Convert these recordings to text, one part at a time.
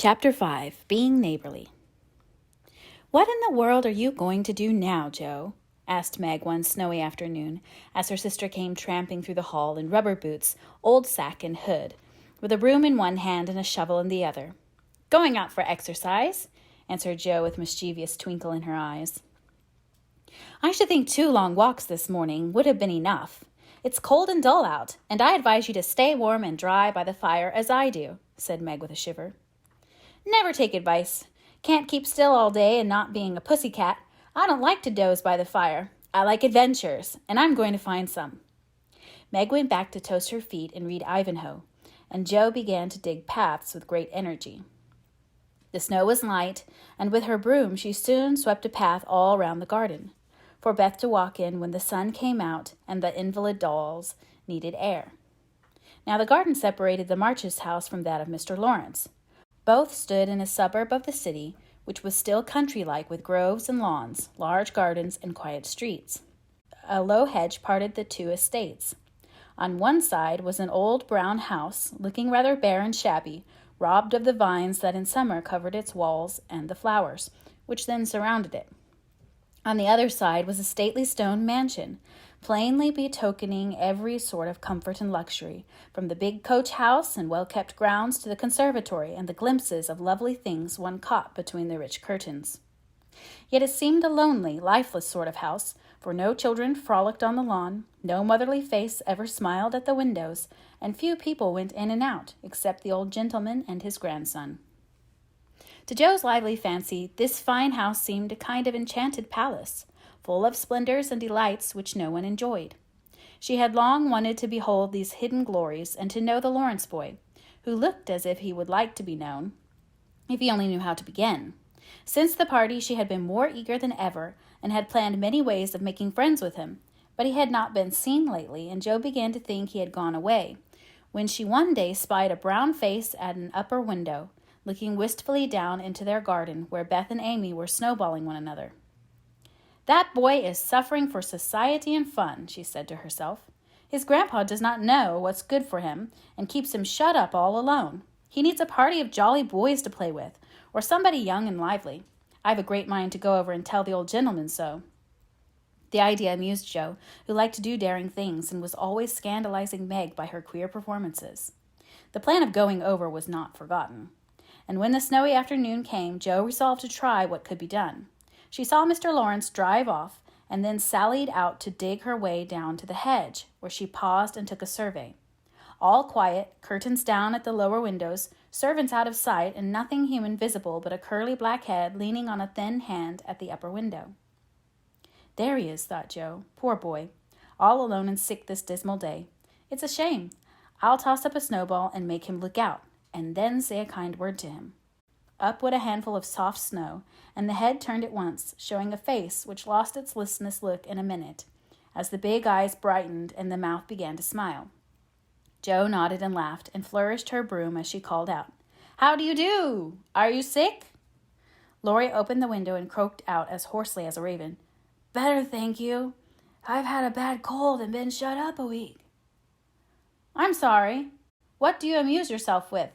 Chapter 5, Being Neighborly. "What in the world are you going to do now, Joe?" asked Meg one snowy afternoon, as her sister came tramping through the hall in rubber boots, old sack and hood, with a broom in one hand and a shovel in the other. "Going out for exercise," answered Joe with a mischievous twinkle in her eyes. "I should think 2 long walks this morning would have been enough. It's cold and dull out, and I advise you to stay warm and dry by the fire as I do," said Meg with a shiver. "Never take advice. Can't keep still all day, and not being a pussycat, I don't like to doze by the fire. I like adventures, and I'm going to find some." Meg went back to toast her feet and read Ivanhoe, and Joe began to dig paths with great energy. The snow was light, and with her broom she soon swept a path all round the garden, for Beth to walk in when the sun came out and the invalid dolls needed air. Now the garden separated the Marches' house from that of Mr. Lawrence. Both stood in a suburb of the city, which was still country-like with groves and lawns, large gardens, and quiet streets. A low hedge parted the 2 estates. On one side was an old brown house, looking rather bare and shabby, robbed of the vines that in summer covered its walls and the flowers, which then surrounded it. On the other side was a stately stone mansion, plainly betokening every sort of comfort and luxury, from the big coach house and well-kept grounds to the conservatory and the glimpses of lovely things one caught between the rich curtains. Yet it seemed a lonely, lifeless sort of house, for no children frolicked on the lawn, no motherly face ever smiled at the windows, and few people went in and out, except the old gentleman and his grandson. To Joe's lively fancy, this fine house seemed a kind of enchanted palace, full of splendors and delights which no one enjoyed. She had long wanted to behold these hidden glories and to know the Lawrence boy, who looked as if he would like to be known, if he only knew how to begin. Since the party she had been more eager than ever, and had planned many ways of making friends with him, but he had not been seen lately, and Joe began to think he had gone away, when she one day spied a brown face at an upper window, looking wistfully down into their garden, where Beth and Amy were snowballing one another. "That boy is suffering for society and fun," she said to herself. "His grandpa does not know what's good for him, and keeps him shut up all alone. He needs a party of jolly boys to play with, or somebody young and lively. I've a great mind to go over and tell the old gentleman so." The idea amused Joe, who liked to do daring things and was always scandalizing Meg by her queer performances. The plan of going over was not forgotten. And when the snowy afternoon came, Joe resolved to try what could be done. She saw Mr. Lawrence drive off, and then sallied out to dig her way down to the hedge, where she paused and took a survey. All quiet, curtains down at the lower windows, servants out of sight, and nothing human visible but a curly black head leaning on a thin hand at the upper window. "There he is," thought Joe. "Poor boy, all alone and sick this dismal day. It's a shame. I'll toss up a snowball and make him look out, and then say a kind word to him." Up went a handful of soft snow, and the head turned at once, showing a face which lost its listless look in a minute, as the big eyes brightened and the mouth began to smile. Joe nodded and laughed, and flourished her broom as she called out, "How do you do? Are you sick?" Laurie opened the window and croaked out as hoarsely as a raven, "Better, thank you. I've had a bad cold and been shut up a week." "I'm sorry. What do you amuse yourself with?"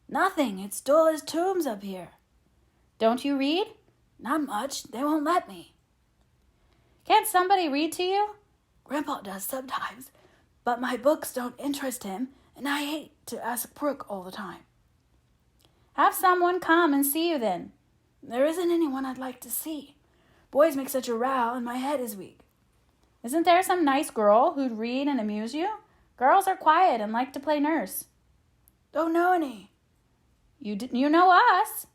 "Nothing. It's dull as tombs up here." "Don't you read?" "Not much. They won't let me." "Can't somebody read to you?" "Grandpa does sometimes, but my books don't interest him, and I hate to ask Brooke all the time." "Have someone come and see you then." "There isn't anyone I'd like to see. Boys make such a row, and my head is weak." "Isn't there some nice girl who'd read and amuse you? Girls are quiet and like to play nurse." "Don't know any." You know us,"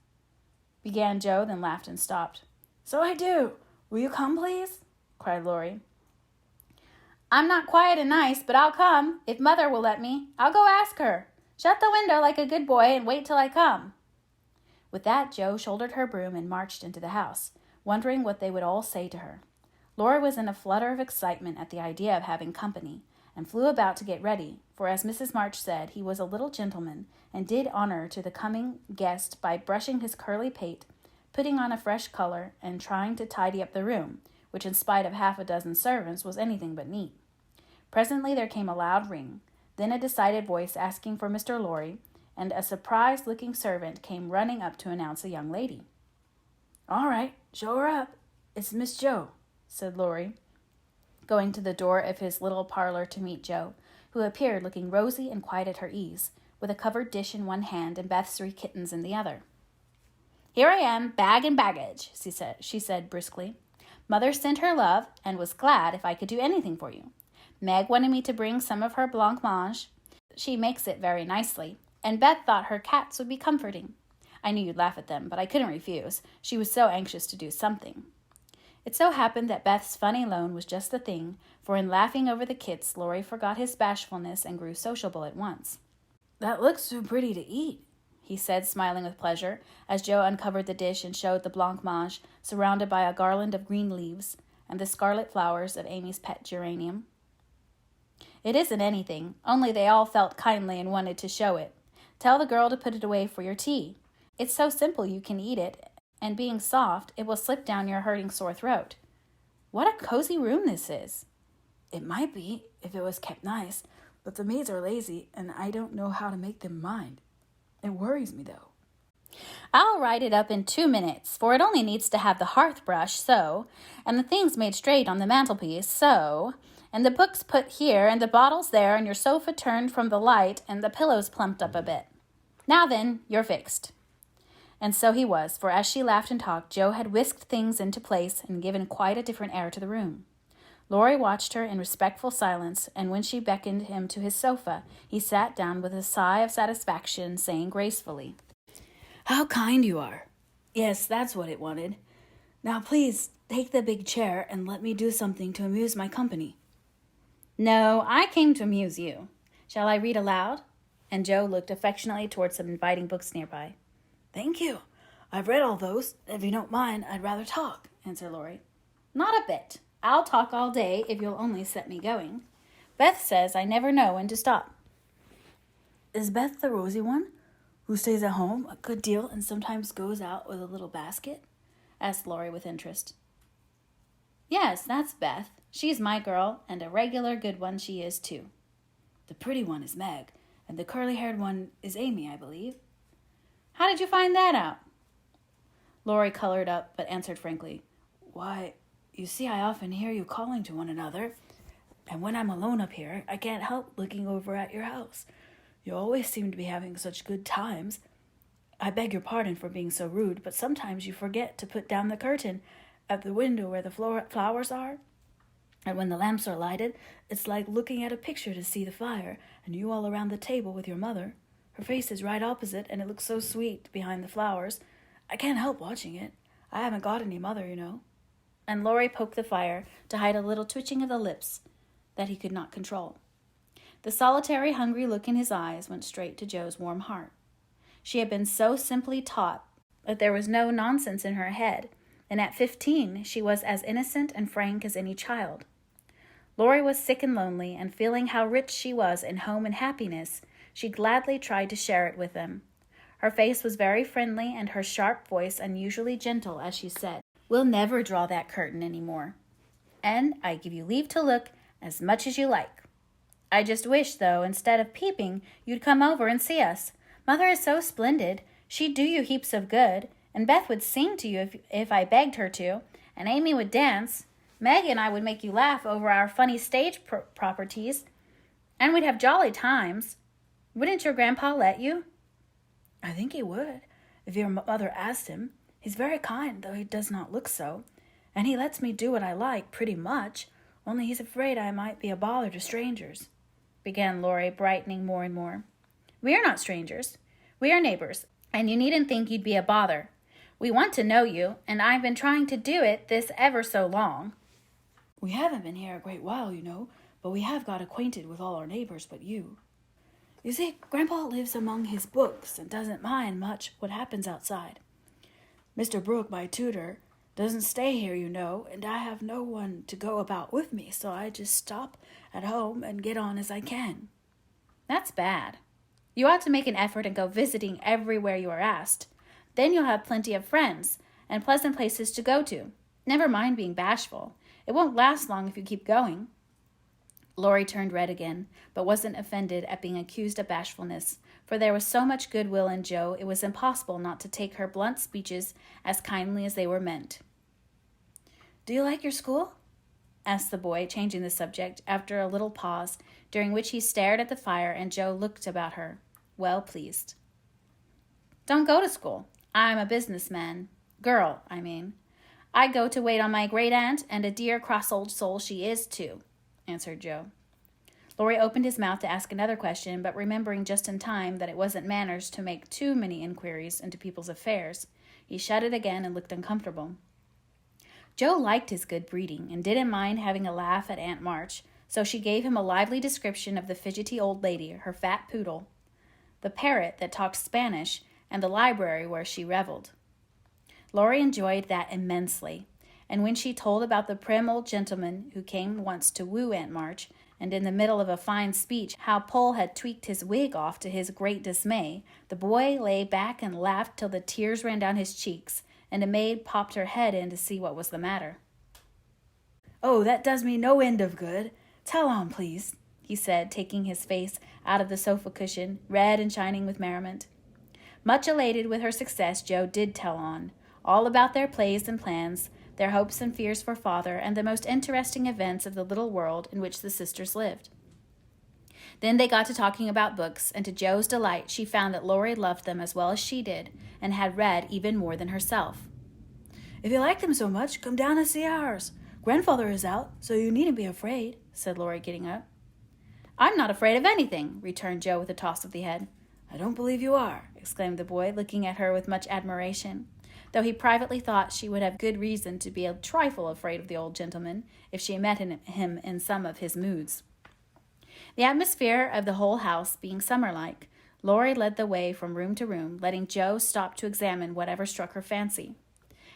began Joe, then laughed and stopped. "So I do. Will you come, please?" cried Laurie. "I'm not quiet and nice, but I'll come, if Mother will let me. I'll go ask her. Shut the window like a good boy and wait till I come." With that, Joe shouldered her broom and marched into the house, wondering what they would all say to her. Laurie was in a flutter of excitement at the idea of having company, and flew about to get ready, for as Mrs. March said, he was a little gentleman, and did honor to the coming guest by brushing his curly pate, putting on a fresh color, and trying to tidy up the room, which in spite of 6 servants was anything but neat. Presently there came a loud ring, then a decided voice asking for Mr. Laurie, and a surprised-looking servant came running up to announce a young lady. "All right, show her up. It's Miss Joe," said Laurie, going to the door of his little parlor to meet Joe, who appeared looking rosy and quite at her ease, with a covered dish in one hand and Beth's 3 kittens in the other. "Here I am, bag and baggage," she said briskly. "Mother sent her love and was glad if I could do anything for you. Meg wanted me to bring some of her blancmange. She makes it very nicely, and Beth thought her cats would be comforting. I knew you'd laugh at them, but I couldn't refuse. She was so anxious to do something." It so happened that Beth's funny loan was just the thing, for in laughing over the kits, Laurie forgot his bashfulness and grew sociable at once. "That looks too pretty to eat," he said, smiling with pleasure, as Joe uncovered the dish and showed the blancmange surrounded by a garland of green leaves and the scarlet flowers of Amy's pet geranium. "It isn't anything, only they all felt kindly and wanted to show it. Tell the girl to put it away for your tea. It's so simple you can eat it, and being soft, it will slip down your hurting sore throat. What a cozy room this is." "It might be, if it was kept nice, but the maids are lazy, and I don't know how to make them mind. It worries me, though." "I'll write it up in 2 minutes, for it only needs to have the hearth brush, so, and the things made straight on the mantelpiece, so, and the books put here, and the bottles there, and your sofa turned from the light, and the pillows plumped up a bit. Now then, you're fixed." And so he was, for as she laughed and talked, Joe had whisked things into place and given quite a different air to the room. Laurie watched her in respectful silence, and when she beckoned him to his sofa, he sat down with a sigh of satisfaction, saying gracefully, "How kind you are. Yes, that's what it wanted. Now please take the big chair and let me do something to amuse my company." "No, I came to amuse you. Shall I read aloud?" And Joe looked affectionately towards some inviting books nearby. "Thank you. I've read all those. If you don't mind, I'd rather talk," answered Laurie. "Not a bit. I'll talk all day if you'll only set me going. Beth says I never know when to stop." "Is Beth the rosy one, who stays at home a good deal and sometimes goes out with a little basket?" asked Laurie with interest. "Yes, that's Beth. She's my girl, and a regular good one she is, too." "The pretty one is Meg, and the curly-haired one is Amy, I believe." "How did you find that out?" Laurie colored up, but answered frankly, "Why, you see, I often hear you calling to one another, and when I'm alone up here, I can't help looking over at your house. You always seem to be having such good times. I beg your pardon for being so rude, but sometimes you forget to put down the curtain at the window where the flowers are. And when the lamps are lighted, it's like looking at a picture to see the fire, and you all around the table with your mother. Her face is right opposite, and it looks so sweet behind the flowers. I can't help watching it. I haven't got any mother, you know." And Laurie poked the fire to hide a little twitching of the lips that he could not control. The solitary, hungry look in his eyes went straight to Joe's warm heart. She had been so simply taught that there was no nonsense in her head, and at 15 she was as innocent and frank as any child. Laurie was sick and lonely, and feeling how rich she was in home and happiness, she gladly tried to share it with them. Her face was very friendly, and her sharp voice unusually gentle as she said, "We'll never draw that curtain any more, and I give you leave to look as much as you like. I just wish, though, instead of peeping, you'd come over and see us. Mother is so splendid. She'd do you heaps of good, and Beth would sing to you if I begged her to, and Amy would dance. Meg and I would make you laugh over our funny stage properties, and we'd have jolly times. Wouldn't your grandpa let you?" "I think he would, if your mother asked him. He's very kind, though he does not look so, and he lets me do what I like, pretty much, only he's afraid I might be a bother to strangers," began Laurie, brightening more and more. "We are not strangers. We are neighbors, and you needn't think you'd be a bother. We want to know you, and I've been trying to do it this ever so long." "We haven't been here a great while, you know, but we have got acquainted with all our neighbors but you. You see, Grandpa lives among his books and doesn't mind much what happens outside. Mr. Brooke, my tutor, doesn't stay here, you know, and I have no one to go about with me, so I just stop at home and get on as I can." "That's bad. You ought to make an effort and go visiting everywhere you are asked. Then you'll have plenty of friends and pleasant places to go to. Never mind being bashful. It won't last long if you keep going." Laurie turned red again, but wasn't offended at being accused of bashfulness, for there was so much goodwill in Joe it was impossible not to take her blunt speeches as kindly as they were meant. "Do you like your school?" asked the boy, changing the subject, after a little pause, during which he stared at the fire and Joe looked about her, well pleased. "Don't go to school. I'm a businessman. Girl, I mean. I go to wait on my great-aunt, and a dear cross old soul she is, too," answered Joe. Laurie opened his mouth to ask another question, but remembering just in time that it wasn't manners to make too many inquiries into people's affairs, he shut it again and looked uncomfortable. Joe liked his good breeding and didn't mind having a laugh at Aunt March, so she gave him a lively description of the fidgety old lady, her fat poodle, the parrot that talked Spanish, and the library where she reveled. Laurie enjoyed that immensely, and when she told about the prim old gentleman who came once to woo Aunt March, and in the middle of a fine speech how Pole had tweaked his wig off to his great dismay, the boy lay back and laughed till the tears ran down his cheeks, and a maid popped her head in to see what was the matter. "Oh, that does me no end of good. Tell on, please," he said, taking his face out of the sofa cushion, red and shining with merriment. Much elated with her success, Joe did tell on, all about their plays and plans, their hopes and fears for father, and the most interesting events of the little world in which the sisters lived. Then they got to talking about books, and to Joe's delight she found that Laurie loved them as well as she did, and had read even more than herself. "If you like them so much, come down and see ours. Grandfather is out, so you needn't be afraid," said Laurie, getting up. "I'm not afraid of anything," returned Joe with a toss of the head. "I don't believe you are," exclaimed the boy, looking at her with much admiration, though he privately thought she would have good reason to be a trifle afraid of the old gentleman if she met him in some of his moods. The atmosphere of the whole house being summer-like, Laurie led the way from room to room, letting Joe stop to examine whatever struck her fancy.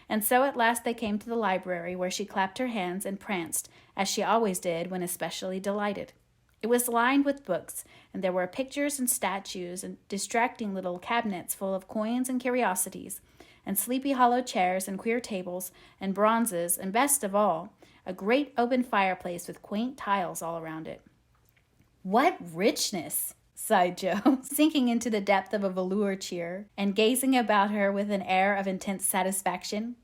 And so at last they came to the library, where she clapped her hands and pranced, as she always did when especially delighted. It was lined with books, and there were pictures and statues and distracting little cabinets full of coins and curiosities, and sleepy hollow chairs and queer tables and bronzes, and best of all, a great open fireplace with quaint tiles all around it. "What richness!" sighed Joe, sinking into the depth of a velour chair and gazing about her with an air of intense satisfaction.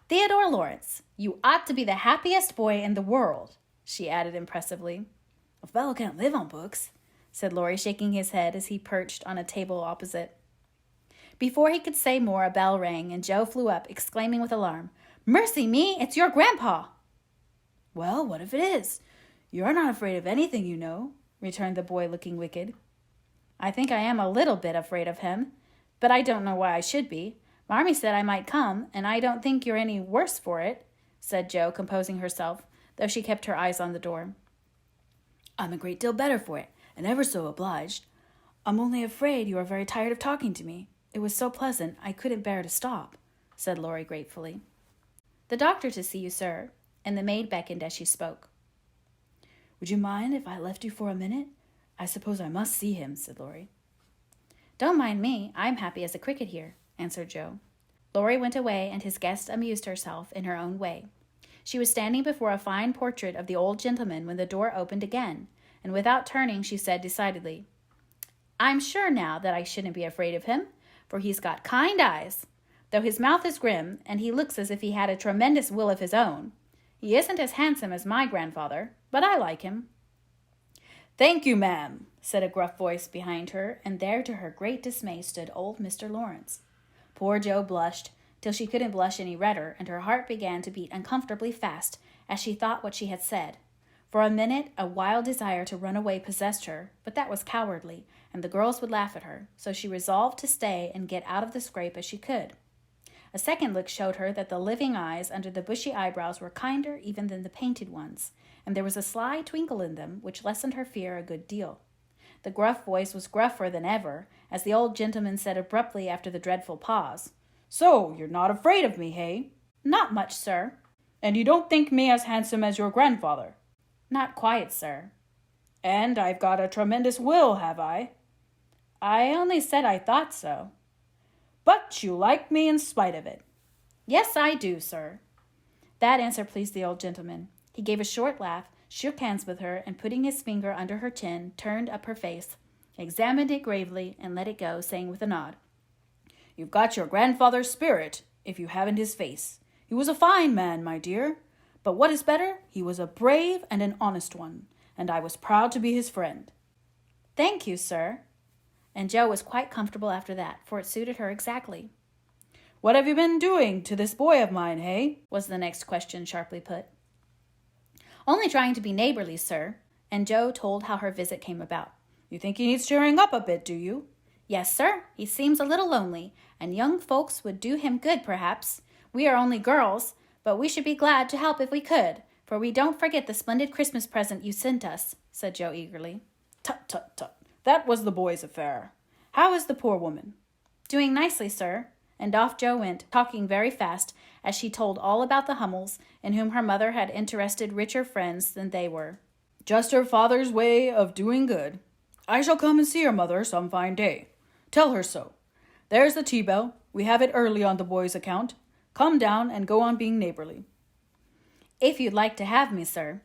"Theodore Lawrence, you ought to be the happiest boy in the world," she added impressively. "A fellow can't live on books," said Laurie, shaking his head as he perched on a table opposite. Before he could say more, a bell rang, and Joe flew up, exclaiming with alarm, "Mercy me, it's your grandpa!" "Well, what if it is? You're not afraid of anything, you know," returned the boy, looking wicked. "I think I am a little bit afraid of him, but I don't know why I should be. Marmee said I might come, and I don't think you're any worse for it," said Joe, composing herself, though she kept her eyes on the door. "I'm a great deal better for it, and ever so obliged. I'm only afraid you are very tired of talking to me. It was so pleasant, I couldn't bear to stop," said Laurie gratefully. "The doctor to see you, sir," and the maid beckoned as she spoke. "Would you mind if I left you for a minute? I suppose I must see him," said Laurie. "Don't mind me. I'm happy as a cricket here," answered Joe. Laurie went away, and his guest amused herself in her own way. She was standing before a fine portrait of the old gentleman when the door opened again, and without turning she said decidedly, "I'm sure now that I shouldn't be afraid of him, for he's got kind eyes, though his mouth is grim, and he looks as if he had a tremendous will of his own. He isn't as handsome as my grandfather, but I like him." "Thank you, ma'am," said a gruff voice behind her, and there to her great dismay stood old Mr. Lawrence. Poor Joe blushed, till she couldn't blush any redder, and her heart began to beat uncomfortably fast as she thought what she had said. For a minute, a wild desire to run away possessed her, but that was cowardly, and the girls would laugh at her, so she resolved to stay and get out of the scrape as she could. A second look showed her that the living eyes under the bushy eyebrows were kinder even than the painted ones, and there was a sly twinkle in them which lessened her fear a good deal. The gruff voice was gruffer than ever, as the old gentleman said abruptly after the dreadful pause, "So, you're not afraid of me, hey?" "Not much, sir." "And you don't think me as handsome as your grandfather?" "Not quite, sir." "And I've got a tremendous will, have I?" "I only said I thought so." "But you like me in spite of it?" "Yes, I do, sir." That answer pleased the old gentleman. He gave a short laugh, shook hands with her, and putting his finger under her chin, turned up her face, examined it gravely, and let it go, saying with a nod, "You've got your grandfather's spirit, if you haven't his face. He was a fine man, my dear. But what is better, he was a brave and an honest one, and I was proud to be his friend." "Thank you, sir." And Jo was quite comfortable after that, for it suited her exactly. "What have you been doing to this boy of mine, hey?" was the next question sharply put. "Only trying to be neighborly, sir," and Jo told how her visit came about. "You think he needs cheering up a bit, do you?" "Yes, sir. He seems a little lonely, and young folks would do him good, perhaps. We are only girls, but we should be glad to help if we could, for we don't forget the splendid Christmas present you sent us," said Jo eagerly. "Tut, tut, tut. That was the boy's affair. How is the poor woman?" "Doing nicely, sir." And off Jo went, talking very fast, as she told all about the Hummels, in whom her mother had interested richer friends than they were. "Just her father's way of doing good. I shall come and see her mother some fine day. Tell her so. There's the tea bell. We have it early on the boy's account. Come down and go on being neighborly." "If you'd like to have me, sir."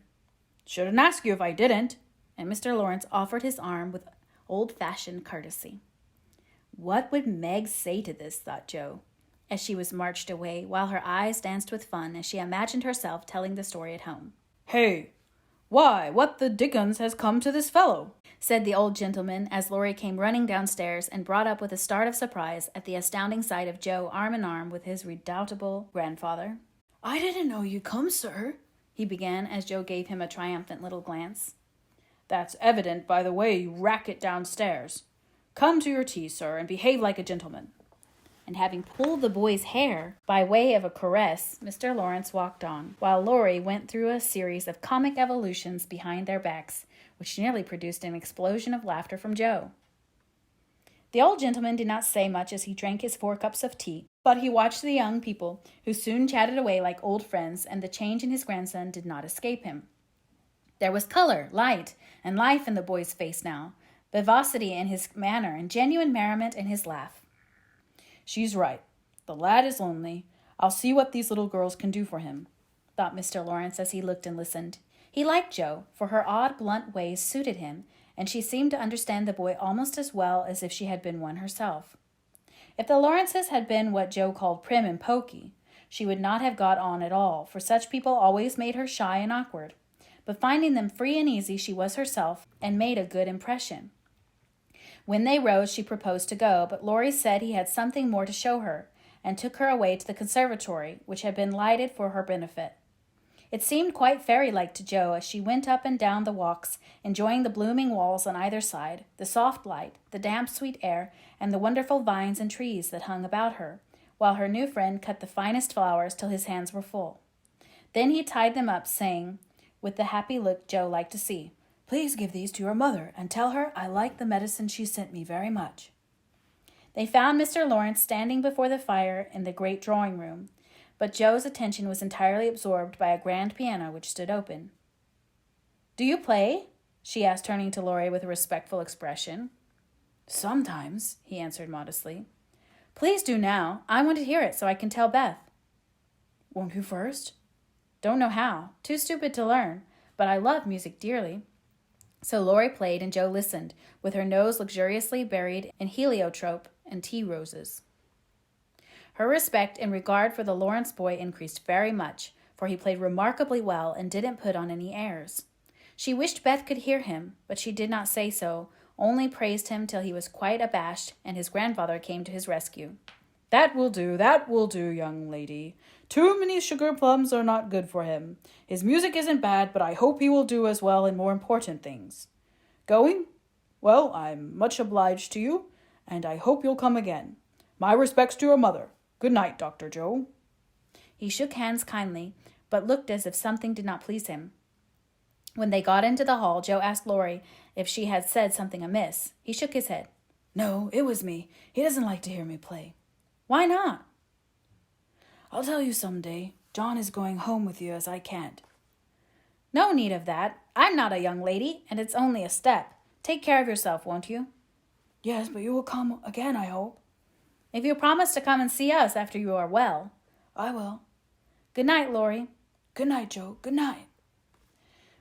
"Shouldn't ask you if I didn't." And Mr. Lawrence offered his arm with old-fashioned courtesy. What would Meg say to this, thought Jo, as she was marched away, while her eyes danced with fun as she imagined herself telling the story at home. "Hey, why, what the dickens has come to this fellow?" said the old gentleman as Laurie came running downstairs and brought up with a start of surprise at the astounding sight of Jo arm in arm with his redoubtable grandfather. "I didn't know you'd come, sir," he began as Jo gave him a triumphant little glance. "That's evident by the way you rack it downstairs. Come to your tea, sir, and behave like a gentleman." And having pulled the boy's hair by way of a caress, Mr. Lawrence walked on, while Laurie went through a series of comic evolutions behind their backs, which nearly produced an explosion of laughter from Jo. The old gentleman did not say much as he drank his 4 cups of tea, but he watched the young people, who soon chatted away like old friends, and the change in his grandson did not escape him. There was color, light, and life in the boy's face now, vivacity in his manner, and genuine merriment in his laugh. "She's right. The lad is lonely. I'll see what these little girls can do for him," thought Mr. Lawrence as he looked and listened. He liked Jo, for her odd, blunt ways suited him, and she seemed to understand the boy almost as well as if she had been one herself. If the Lawrences had been what Jo called prim and poky, she would not have got on at all, for such people always made her shy and awkward. But finding them free and easy, she was herself, and made a good impression. When they rose, she proposed to go, but Laurie said he had something more to show her, and took her away to the conservatory, which had been lighted for her benefit. It seemed quite fairy-like to Jo as she went up and down the walks, enjoying the blooming walls on either side, the soft light, the damp, sweet air, and the wonderful vines and trees that hung about her, while her new friend cut the finest flowers till his hands were full. Then he tied them up, saying, with the happy look Jo liked to see, "Please give these to your mother, and tell her I like the medicine she sent me very much." They found Mr. Lawrence standing before the fire in the great drawing-room, but Jo's attention was entirely absorbed by a grand piano which stood open. "Do you play?" she asked, turning to Laurie with a respectful expression. "Sometimes," he answered modestly. "Please do now. I want to hear it so I can tell Beth." "Won't you first?" "Don't know how. Too stupid to learn, but I love music dearly." So Laurie played and Jo listened, with her nose luxuriously buried in heliotrope and tea roses. Her respect and regard for the Lawrence boy increased very much, for he played remarkably well and didn't put on any airs. She wished Beth could hear him, but she did not say so, only praised him till he was quite abashed, and his grandfather came to his rescue. That will do, young lady. Too many sugar plums are not good for him. His music isn't bad, but I hope he will do as well in more important things. Going? Well, I'm much obliged to you, and I hope you'll come again. My respects to your mother. Good night, Dr. Joe." He shook hands kindly, but looked as if something did not please him. When they got into the hall, Jo asked Laurie if she had said something amiss. He shook his head. "No, it was me. He doesn't like to hear me play." "Why not?" "I'll tell you some day. John is going home with you as I can't." "No need of that. I'm not a young lady, and it's only a step. Take care of yourself, won't you?" "Yes, but you will come again, I hope." "If you promise to come and see us after you are well." "I will." "Good night, Laurie." "Good night, Joe. Good night."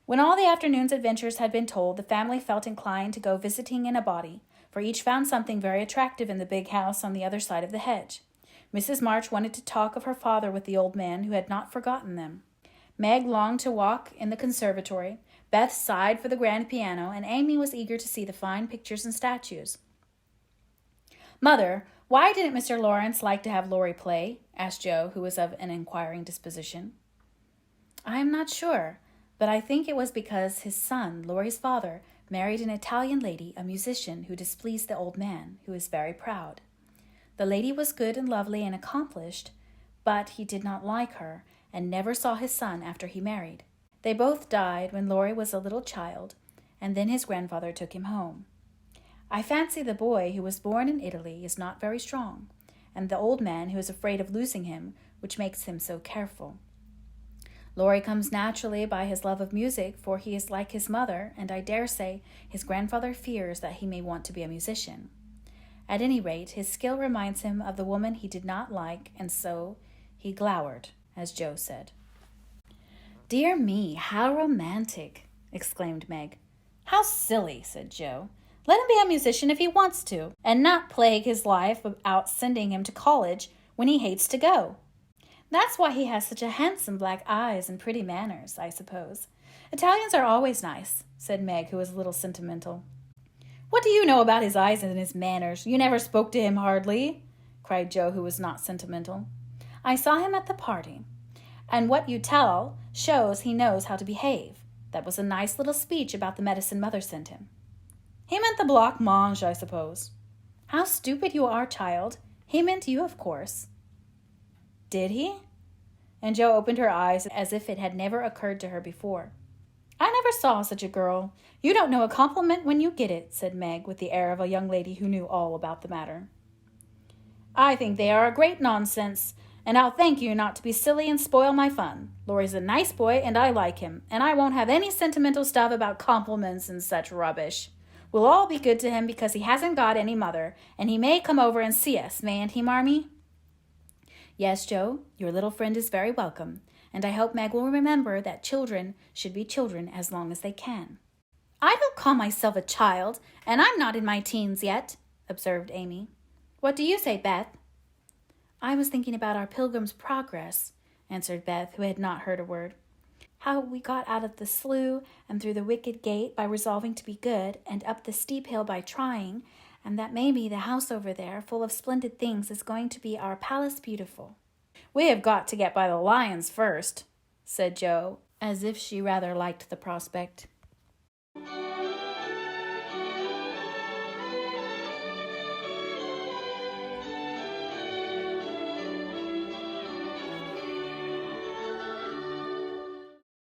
When all the afternoon's adventures had been told, the family felt inclined to go visiting in a body, for each found something very attractive in the big house on the other side of the hedge. Mrs. March wanted to talk of her father with the old man, who had not forgotten them. Meg longed to walk in the conservatory, Beth sighed for the grand piano, and Amy was eager to see the fine pictures and statues. "Mother, why didn't Mr. Lawrence like to have Laurie play?" asked Joe, who was of an inquiring disposition. "I am not sure, but I think it was because his son, Laurie's father, married an Italian lady, a musician, who displeased the old man, who is very proud. The lady was good and lovely and accomplished, but he did not like her, and never saw his son after he married. They both died when Laurie was a little child, and then his grandfather took him home. I fancy the boy, who was born in Italy, is not very strong, and the old man, who is afraid of losing him, which makes him so careful. Laurie comes naturally by his love of music, for he is like his mother, and I dare say his grandfather fears that he may want to be a musician. At any rate, his skill reminds him of the woman he did not like, and so he glowered, as Joe said." "Dear me, how romantic!" exclaimed Meg. "How silly," said Joe. "Let him be a musician if he wants to, and not plague his life about sending him to college when he hates to go. That's why he has such a handsome black eyes and pretty manners, I suppose. Italians are always nice," said Meg, who was a little sentimental. "What do you know about his eyes and his manners? You never spoke to him hardly," cried Joe, who was not sentimental. "I saw him at the party, and what you tell shows he knows how to behave. That was a nice little speech about the medicine Mother sent him." "He meant the blanc mange, I suppose." "How stupid you are, child. He meant you, of course." "Did he?" And Joe opened her eyes as if it had never occurred to her before. "I never saw such a girl. You don't know a compliment when you get it," said Meg, with the air of a young lady who knew all about the matter. "I think they are a great nonsense, and I'll thank you not to be silly and spoil my fun. Laurie's a nice boy, and I like him, and I won't have any sentimental stuff about compliments and such rubbish. We'll all be good to him because he hasn't got any mother, and he may come over and see us, mayn't he, Marmee?" "Yes, Joe, your little friend is very welcome, and I hope Meg will remember that children should be children as long as they can." "I don't call myself a child, and I'm not in my teens yet," observed Amy. "What do you say, Beth?" "I was thinking about our Pilgrim's Progress," answered Beth, who had not heard a word. "How we got out of the slough and through the wicket gate by resolving to be good, and up the steep hill by trying, and that maybe the house over there, full of splendid things, is going to be our Palace Beautiful." "We have got to get by the lions first," said Joe, as if she rather liked the prospect.